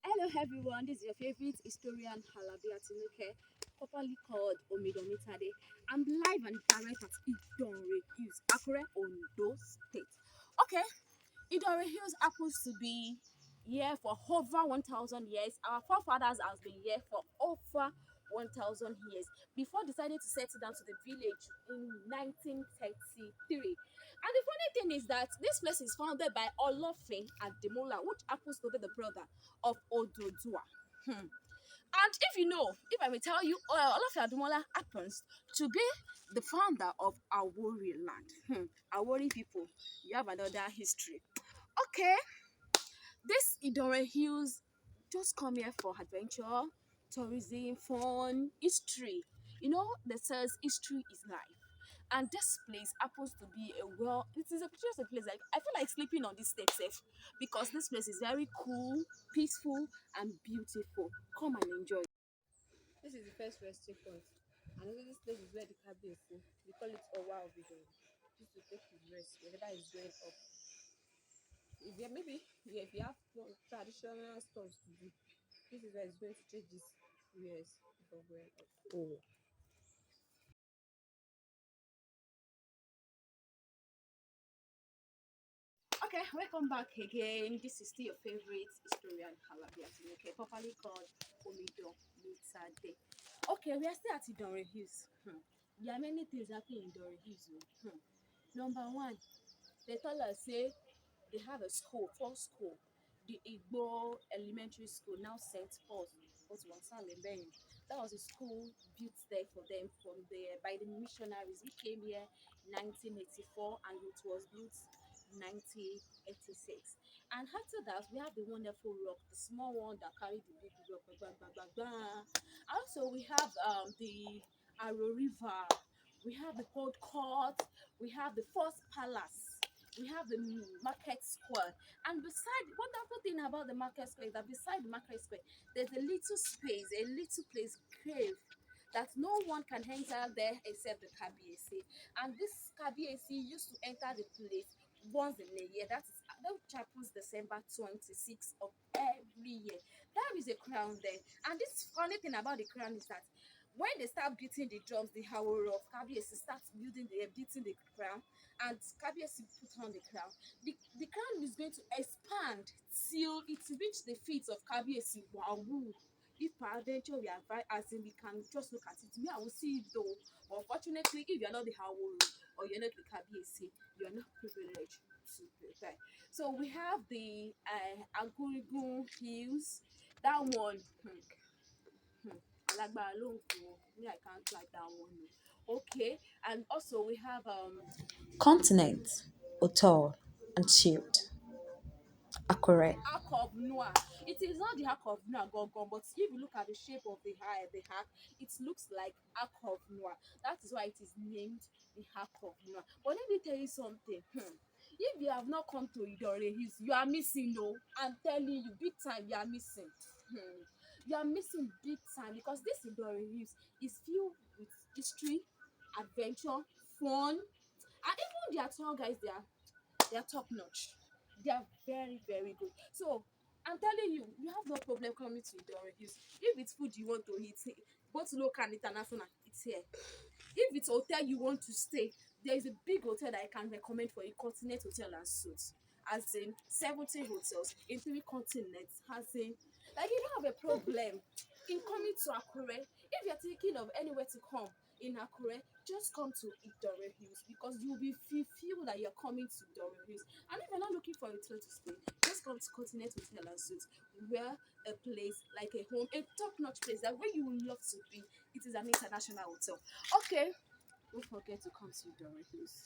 Hello everyone, this is your favorite historian Halabia Tinuke, popularly called Omidomitade. I'm live and direct at Idonre Hills, Akure, Ondo State. Okay, Idonre Hills happens to be here for over 1,000 years. Our forefathers have been here for over 1,000 years before deciding to settle down to the village in 1933. And the funny thing is that this place is founded by Olofin Ademola, which happens to be the brother of Ododua. And if you know, if I may tell you, Olofin Ademola happens to be the founder of Awori land. Awori people, you have another history. Okay, this Idore Hills just come here for adventure, tourism, fun, history. You know, that says history is life. And this place happens to be it is a just a place like I feel like sleeping on this step safe because this place is very cool, peaceful, and beautiful. Come and enjoy. This is the first resting point. And also this place is where the cabin is. We call it Owa Obido. Just to take his rest whenever he's going up. If you maybe if you have traditional stuff to do, this is where he's going to take this rest before going up. Oh. Okay, welcome back again. This is still your favorite historian, Halabia Tinuke, popularly called Omido Mitsade. Okay, we are still at Idore Hills. There are many things happening in Idore Hills. Number one, they tell us say they have a school, first school, the Igbo Elementary School, now St. Paul's, was Wansale Benny. That was a school built there for them from the by the missionaries who came here in 1984 and it was built 1986. And after that, we have the wonderful rock, the small one that carried the big rock. Blah, blah, blah, blah. Also, we have the Arrow River, we have the Port Court, we have the First Palace, we have the market square. And beside, wonderful thing about the market square is that beside the market square, there's a little space, a little place, cave that no one can enter there except the KBAC. And this KBAC used to enter the place once in a year. That happens December 26th of every year. There is a crown there. And this funny thing about the crown is that when they start beating the drums, the howl of KBAC starts beating the crown, and KBAC put on the crown. The crown is going to expand till it reach the feet of KBAC. Wow! If peradventure we are as in we can just look at it, me I will see it though. But unfortunately, if you are not the Howard or you're not the KBAC, you are not privileged to prepare. So we have the Agurigun Hills. That one, Alagbara ló ń kó. Me, I can't like that one. Okay, and also we have Continent, Otol, and Shield. Accurate. Ark of Noah. It is not the Ark of Noah Gorgon, but if you look at the shape of the ark, it looks like Ark of Noah. That is why it is named the Ark of Noah. But let me tell you something. If you have not come to Idore Hills, you are missing. No, I'm telling you, big time, you are missing. You are missing big time because this Idore Hills is filled with history, adventure, fun, and even their tour guys, they are top notch. They are very, very good. So I'm telling you, you have no problem coming to Idore Hills. If it's food you want to eat, both local and international, it's here. If it's hotel you want to stay, there is a big hotel that I can recommend for you, Continent Hotel and Suites. As in 17 hotels in 3 continents. As in, like you don't have a problem in coming to Akure. If you're thinking of anywhere to come in Akure, just come to Idore Hills because you'll be feel that you're coming to Idore Hills. And if you're not looking for a hotel to stay, just come to Continent Hotel and Suites, where a place like a home, a top-notch place that where you would love to be. It is an international hotel. Okay, don't forget to come to Idanre, please.